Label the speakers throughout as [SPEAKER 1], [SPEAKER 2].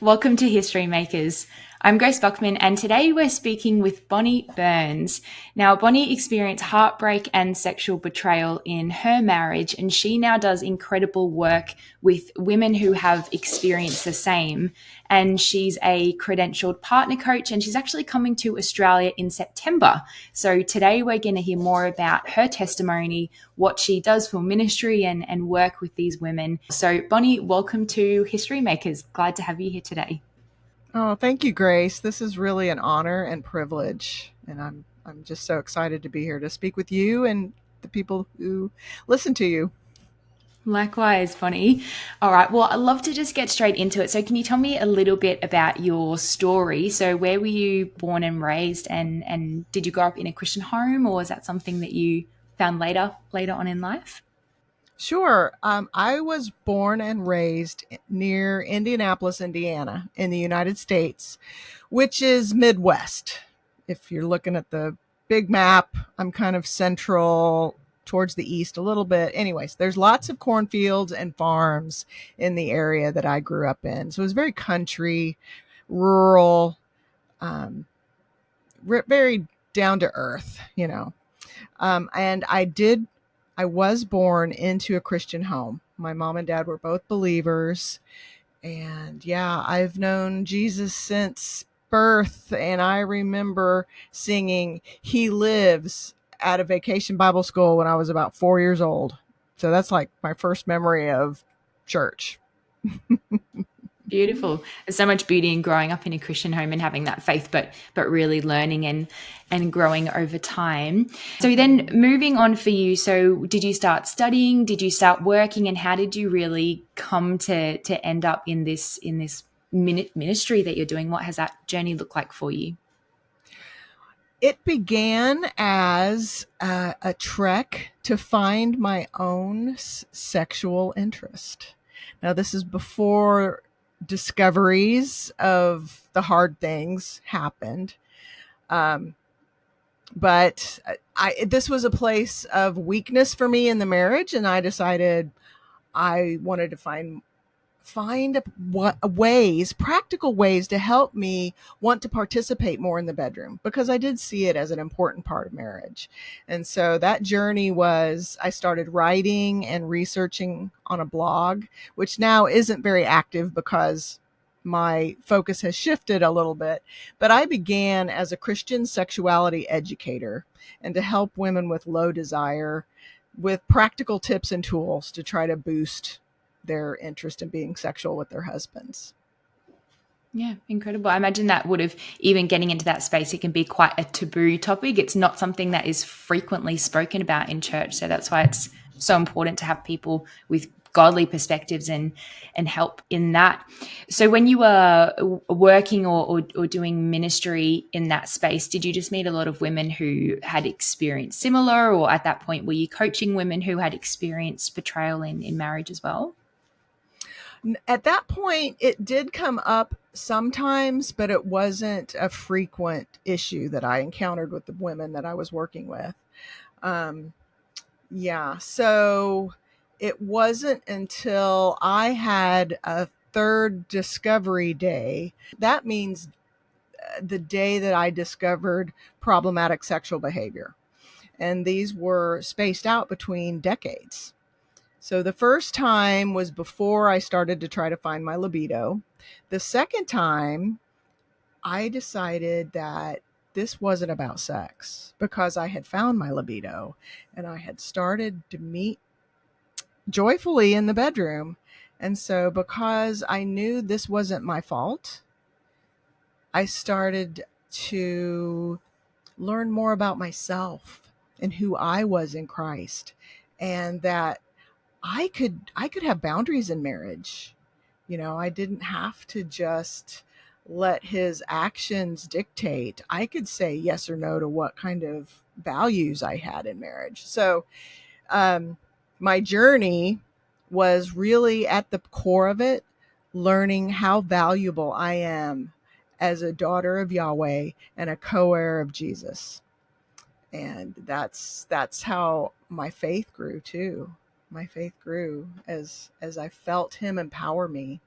[SPEAKER 1] Welcome to History Makers. I'm Grace Buckman, and today we're speaking with Bonny Burns. Now, Bonny experienced heartbreak and sexual betrayal in her marriage, and she now does incredible work with women who have experienced the same. And she's a credentialled partner coach, and she's actually coming to Australia in September. So, today we're going to hear more about her testimony, what she does for ministry, and work with these women. So, Bonny, welcome to History Makers. Glad to have you here today.
[SPEAKER 2] Oh, thank you, Grace. This is really an honor and privilege, and I'm just so excited to be here to speak with you and the people who listen to you.
[SPEAKER 1] Likewise, Bonnie. All right. Well, I'd love to just get straight into it. So, can you tell me a little bit about your story? So, where were you born and raised, and did you grow up in a Christian home, or was that something that you found later on in life?
[SPEAKER 2] Sure. I was born and raised near Indianapolis, Indiana, in the United States, which is Midwest. If you're looking at the big map, I'm kind of central towards the east a little bit. Anyways, there's lots of cornfields and farms in the area that I grew up in. So it was very country, rural, um, very down to earth. And I was born into a Christian home. My mom and dad were both believers. And yeah, I've known Jesus since birth. And I remember singing He Lives at a vacation Bible school when I was about 4 years old. So that's like my first memory of church.
[SPEAKER 1] Beautiful. There's so much beauty in growing up in a Christian home and having that faith, but really learning and growing over time. So then moving on for you. So did you start studying? Did you start working? And how did you really come to end up in this ministry that you're doing? What has that journey looked like for you?
[SPEAKER 2] It began as a trek to find my own sexual interest. Now, this is before discoveries of the hard things happened. Um, but this was a place of weakness for me in the marriage, and I decided I wanted to find ways, practical ways to help me want to participate more in the bedroom, because I did see it as an important part of marriage. And so that journey was, I started writing and researching on a blog, which now isn't very active because my focus has shifted a little bit. But I began as a Christian sexuality educator and to help women with low desire with practical tips and tools to try to boost their interest in being sexual with their husbands.
[SPEAKER 1] Yeah, incredible. I imagine that would have, even getting into that space, it can be quite a taboo topic. It's not something that is frequently spoken about in church. So that's why it's so important to have people with godly perspectives and help in that. So when you were working or doing ministry in that space, did you just meet a lot of women who had experienced similar, or at that point were you coaching women who had experienced betrayal in marriage as well?
[SPEAKER 2] At that point, it did come up sometimes, but it wasn't a frequent issue that I encountered with the women that I was working with. Um, yeah, so it wasn't until I had a third discovery day. That means the day that I discovered problematic sexual behavior. And these were spaced out between decades. So the first time was before I started to try to find my libido. The second time, I decided that this wasn't about sex because I had found my libido and I had started to meet joyfully in the bedroom. And so, because I knew this wasn't my fault, I started to learn more about myself and who I was in Christ, and that I could have boundaries in marriage. I didn't have to just let his actions dictate. I could say yes or no to what kind of values I had in marriage. So, um, my journey was really at the core of it, learning how valuable I am as a daughter of Yahweh and a co-heir of Jesus. And that's how my faith grew too. My faith grew as I felt him empower me.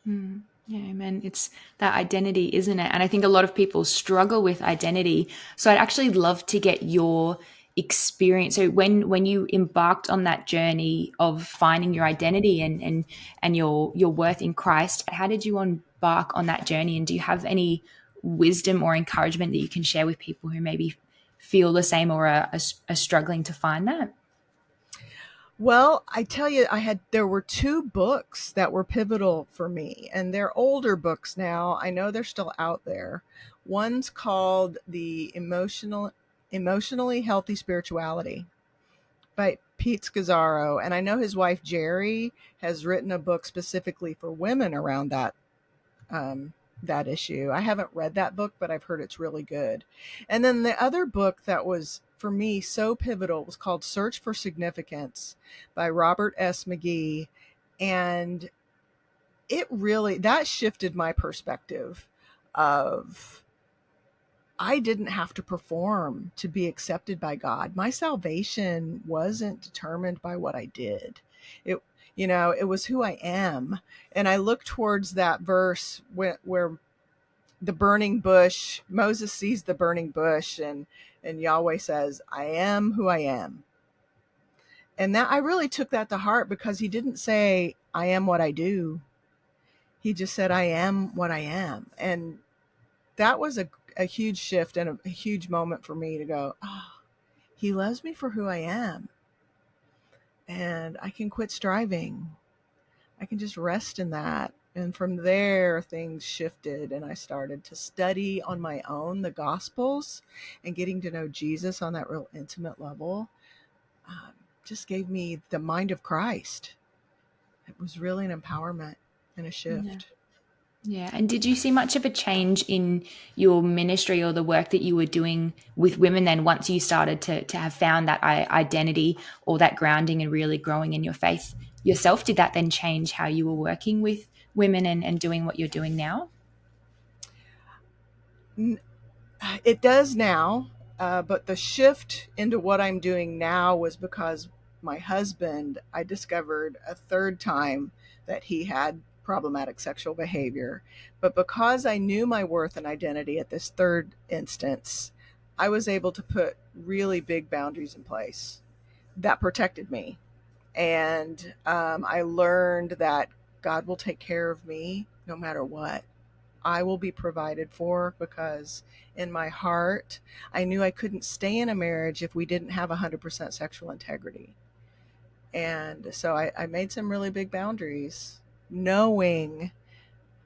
[SPEAKER 1] Hmm. Yeah, man, it's that identity, isn't it? And I think a lot of people struggle with identity. So I'd actually love to get your experience. So when you embarked on that journey of finding your identity and your worth in Christ, how did you embark on that journey? And do you have any wisdom or encouragement that you can share with people who maybe feel the same or are struggling to find that?
[SPEAKER 2] Well, I tell you, there were two books that were pivotal for me, and they're older books now. I know they're still out there. One's called The Emotionally Healthy Spirituality by Pete Scazzaro, and I know his wife Jerry has written a book specifically for women around um, that issue. I haven't read that book, but I've heard it's really good. And then the other book that was for me so pivotal was called Search for Significance by Robert S. McGee. And it really, that shifted my perspective of I didn't have to perform to be accepted by God. My salvation wasn't determined by what I did. It, it was who I am. And I look towards that verse where the burning bush, Moses sees the burning bush, and Yahweh says, I am who I am. And that I really took that to heart, because he didn't say, I am what I do. He just said, I am what I am. And that was a huge shift and a huge moment for me to go, oh, he loves me for who I am. And I can quit striving. I can just rest in that. And from there, things shifted, and I started to study on my own the Gospels, and getting to know Jesus on that real intimate level just gave me the mind of Christ. It was really an empowerment and a
[SPEAKER 1] Yeah.
[SPEAKER 2] shift.
[SPEAKER 1] Yeah. And did you see much of a change in your ministry or the work that you were doing with women then once you started to have found that identity or that grounding and really growing in your faith yourself? Did that then change how you were working with women and doing what you're doing now?
[SPEAKER 2] It does now, but the shift into what I'm doing now was because my husband, I discovered a third time that he had problematic sexual behavior. But because I knew my worth and identity at this third instance, I was able to put really big boundaries in place that protected me. And I learned that God will take care of me no matter what. I will be provided for, because in my heart, I knew I couldn't stay in a marriage if we didn't have 100% sexual integrity. And so I made some really big boundaries, knowing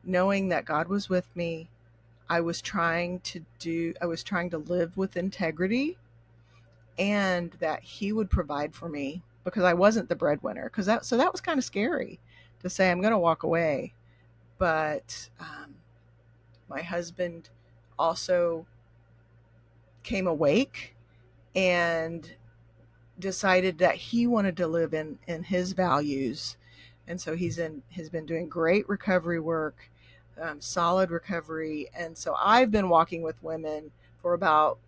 [SPEAKER 2] that God was with me. I was trying to live with integrity, and that he would provide for me, because I wasn't the breadwinner. So that was kind of scary to say I'm going to walk away. But my husband also came awake and decided that he wanted to live in his values. And so has been doing great recovery work, solid recovery. And so I've been walking with women for about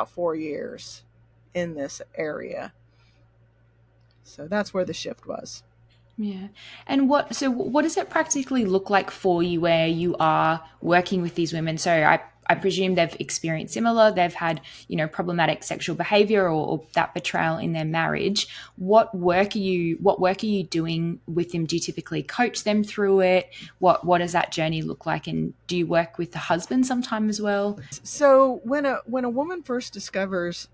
[SPEAKER 2] 4 years in this area. So that's where the shift was.
[SPEAKER 1] Yeah. And what does it practically look like for you where you are working with these women? So I presume they've experienced similar, they've had, problematic sexual behavior or that betrayal in their marriage. What work are you doing with them? Do you typically coach them through it? What does that journey look like? And do you work with the husband sometime as well?
[SPEAKER 2] So when a woman first discovers,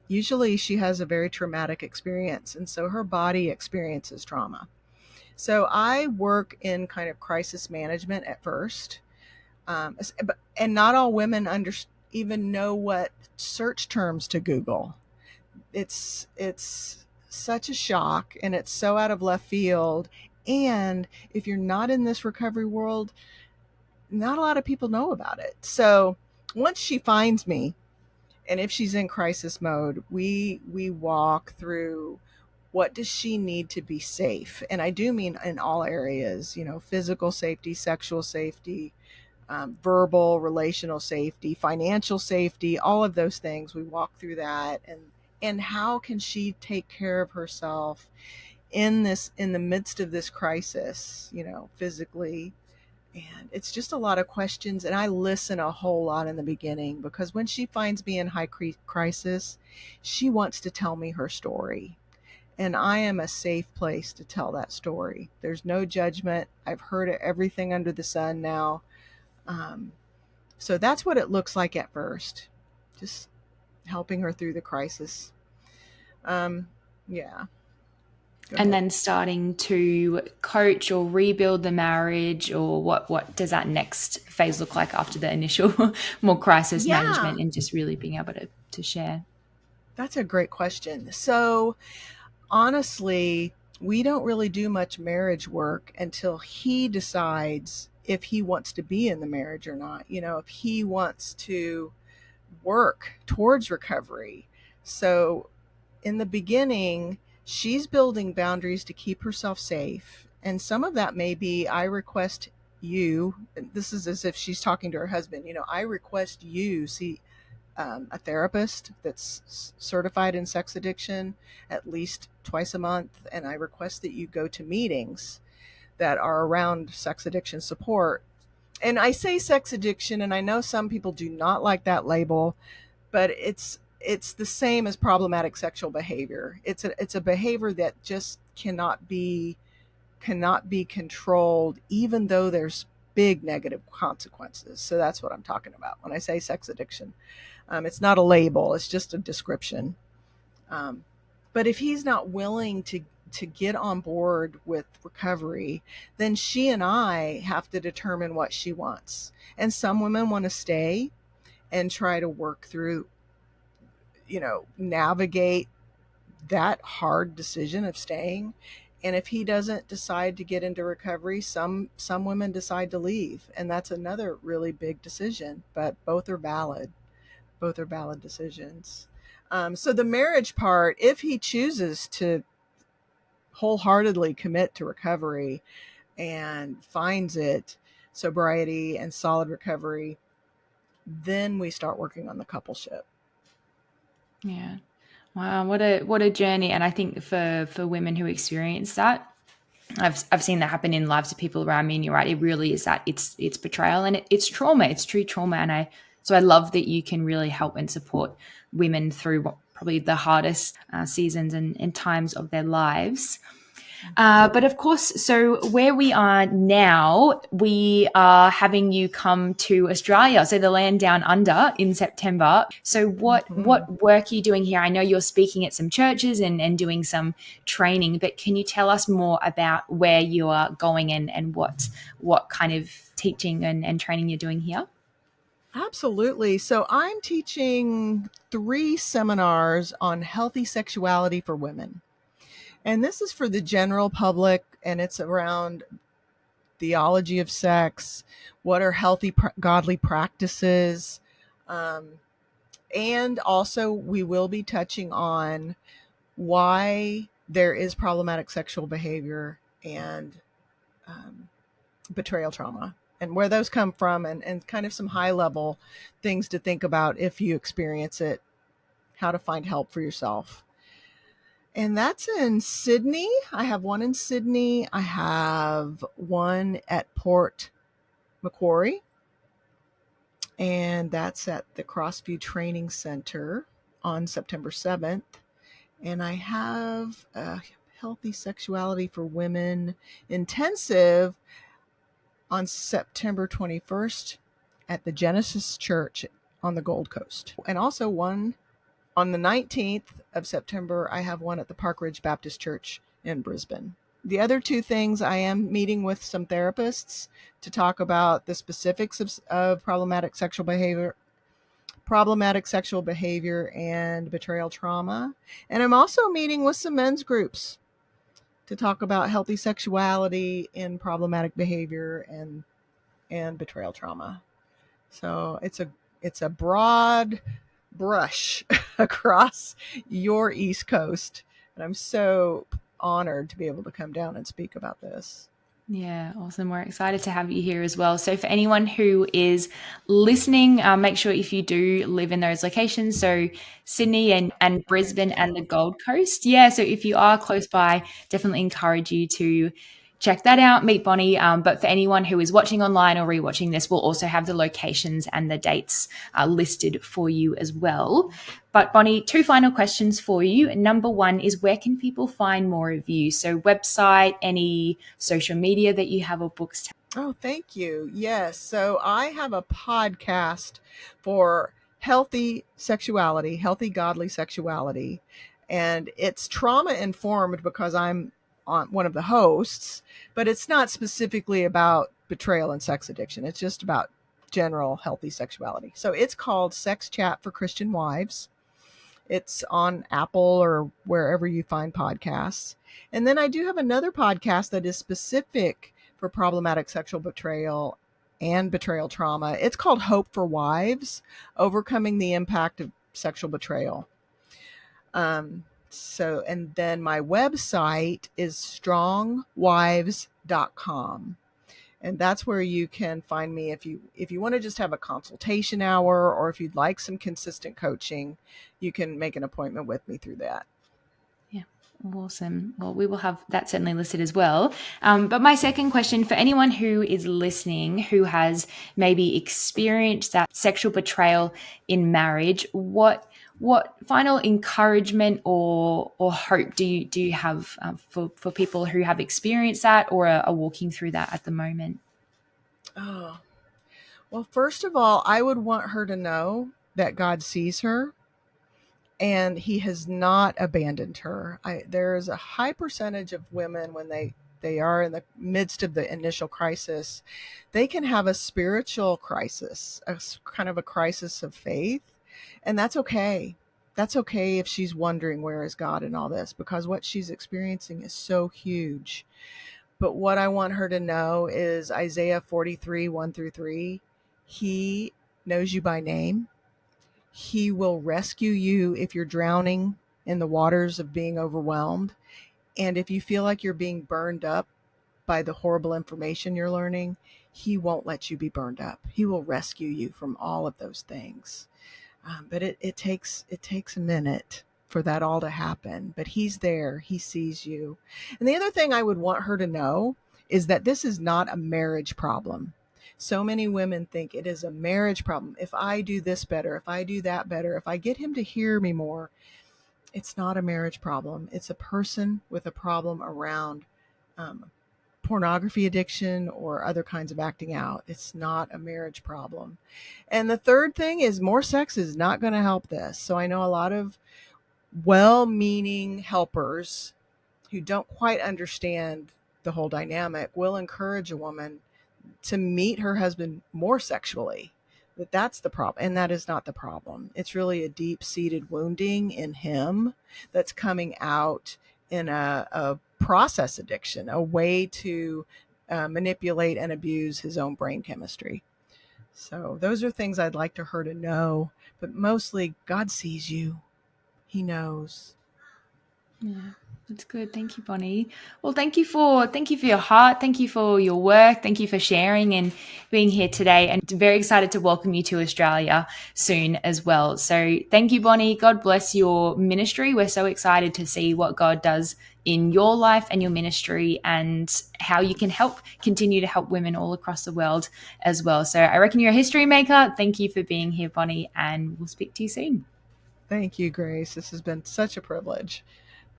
[SPEAKER 2] usually she has a very traumatic experience, and so her body experiences trauma. So I work in kind of crisis management at first, and not all women even know what search terms to Google. It's such a shock, and it's so out of left field. And if you're not in this recovery world, not a lot of people know about it. So once she finds me, and if she's in crisis mode, we walk through what does she need to be safe. And I do mean in all areas, physical safety, sexual safety, verbal, relational safety, financial safety, all of those things. We walk through that, and how can she take care of herself in the midst of this crisis, physically And it's just a lot of questions. And I listen a whole lot in the beginning, because when she finds me in high crisis, she wants to tell me her story. And I am a safe place to tell that story. There's no judgment. I've heard everything under the sun now. Um, so that's what it looks like at first, just helping her through the crisis. Um, yeah, go
[SPEAKER 1] And
[SPEAKER 2] ahead.
[SPEAKER 1] then starting to coach or rebuild the marriage, or what does that next phase look like after the initial more crisis
[SPEAKER 2] Yeah,
[SPEAKER 1] management, and just really being able to share?
[SPEAKER 2] that's a great question. So, honestly, we don't really do much marriage work until he decides if he wants to be in the marriage or not. If he wants to work towards recovery. So, in the beginning, she's building boundaries to keep herself safe. And some of that may be, I request you, this is as if she's talking to her husband, I request you see a therapist that's certified in sex addiction at least twice a month. And I request that you go to meetings that are around sex addiction support. And I say sex addiction, and I know some people do not like that label, but it's the same as problematic sexual behavior. It's a behavior that just cannot be controlled, even though there's big negative consequences. So that's what I'm talking about when I say sex addiction. It's not a label; it's just a description. Um, but if he's not willing to get on board with recovery, then she and I have to determine what she wants. And some women want to stay and try to work through, navigate that hard decision of staying. And if he doesn't decide to get into recovery, some women decide to leave, and that's another really big decision. But both are valid. Both are valid decisions. So the marriage part, if he chooses to wholeheartedly commit to recovery and finds it, sobriety and solid recovery, then we start working on the coupleship.
[SPEAKER 1] Yeah. Wow, what a journey. And I think for women who experience that, I've seen that happen in lives of people around me, and you're right, it really is that it's betrayal, and it's trauma, it's true trauma. And I love that you can really help and support women through what probably the hardest seasons and times of their lives. But of course, so where we are now, we are having you come to Australia, so the land down under, in September. So
[SPEAKER 2] Mm-hmm.
[SPEAKER 1] what work are you doing here? I know you're speaking at some churches and doing some training, but can you tell us more about where you are going and what kind of teaching and training you're doing here?
[SPEAKER 2] Absolutely. So I'm teaching 3 seminars on healthy sexuality for women. And this is for the general public, and it's around theology of sex, what are healthy, godly practices. Um, and also, we will be touching on why there is problematic sexual behavior and um, betrayal trauma, and where those come from, and kind of some high level things to think about if you experience it, how to find help for yourself. And that's in Sydney. I have one in Sydney. I have one at Port Macquarie, and that's at the Crossview Training Center on September 7th. And I have a healthy sexuality for women intensive on September 21st at the Genesis Church on the Gold Coast. And also one on the 19th of September, I have one at the Park Ridge Baptist Church in Brisbane. The other 2 things, I am meeting with some therapists to talk about the specifics of problematic sexual behavior and betrayal trauma. And I'm also meeting with some men's groups to talk about healthy sexuality in problematic behavior and betrayal trauma. So it's a broad brush across your East Coast, and I'm so honored to be able to come down and speak about this.
[SPEAKER 1] Yeah, awesome. We're excited to have you here as well. So, for anyone who is listening, make sure if you do live in those locations, so Sydney and Brisbane and the Gold Coast, yeah. So, if you are close by, definitely encourage you to check that out, meet Bonny. But for anyone who is watching online or rewatching this, we'll also have the locations and the dates listed for you as well. But Bonny, 2 final questions for you. Number 1 is, where can people find more of you? So website, any social media that you have, or books?
[SPEAKER 2] Oh, thank you. Yes. So I have a podcast for healthy sexuality, healthy, godly sexuality. And it's trauma informed because I'm on one of the hosts, but it's not specifically about betrayal and sex addiction. It's just about general healthy sexuality. So it's called Sex Chat for Christian Wives. It's on Apple or wherever you find podcasts. And then I do have another podcast that is specific for problematic sexual betrayal and betrayal trauma. It's called Hope for Wives, Overcoming the Impact of Sexual Betrayal. And then my website is strongwives.com. And that's where you can find me if you want to just have a consultation hour, or if you'd like some consistent coaching, you can make an appointment with me through that.
[SPEAKER 1] Yeah, awesome. Well, we will have that certainly listed as well. But my second question, for anyone who is listening who has maybe experienced that sexual betrayal in marriage, what final encouragement or hope do you have for people who have experienced that or are walking through that at the moment?
[SPEAKER 2] Oh, well, first of all, I would want her to know that God sees her and he has not abandoned her. There is a high percentage of women, when they are in the midst of the initial crisis, they can have a spiritual crisis, a kind of a crisis of faith. And that's okay. That's okay if she's wondering, where is God in all this? Because what she's experiencing is so huge. But what I want her to know is Isaiah 43, 1-3. He knows you by name. He will rescue you if you're drowning in the waters of being overwhelmed. And if you feel like you're being burned up by the horrible information you're learning, he won't let you be burned up. He will rescue you from all of those things. But it takes a minute for that all to happen. But he's there. He sees you. And the other thing I would want her to know is that this is not a marriage problem. So many women think it is a marriage problem. If I do this better, if I do that better, if I get him to hear me more, it's not a marriage problem. It's a person with a problem around pornography addiction or other kinds of acting out. It's not a marriage problem. And the third thing is, more sex is not going to help this. So I know a lot of well-meaning helpers who don't quite understand the whole dynamic will encourage a woman to meet her husband more sexually. That's the problem. And that is not the problem. It's really a deep-seated wounding in him that's coming out in a process addiction, a way to manipulate and abuse his own brain chemistry. So those are things I'd like her to know. But mostly, God sees you. He knows.
[SPEAKER 1] Yeah, that's good. Thank you, Bonny. Well, thank you for your heart. Thank you for your work. Thank you for sharing and being here today. And very excited to welcome you to Australia soon as well. So thank you, Bonny. God bless your ministry. We're so excited to see what God does in your life and your ministry, and how you can continue to help women all across the world as well. So I reckon you're a history maker. Thank you for being here, Bonny, and we'll speak to you soon.
[SPEAKER 2] Thank you, Grace. This has been such a privilege.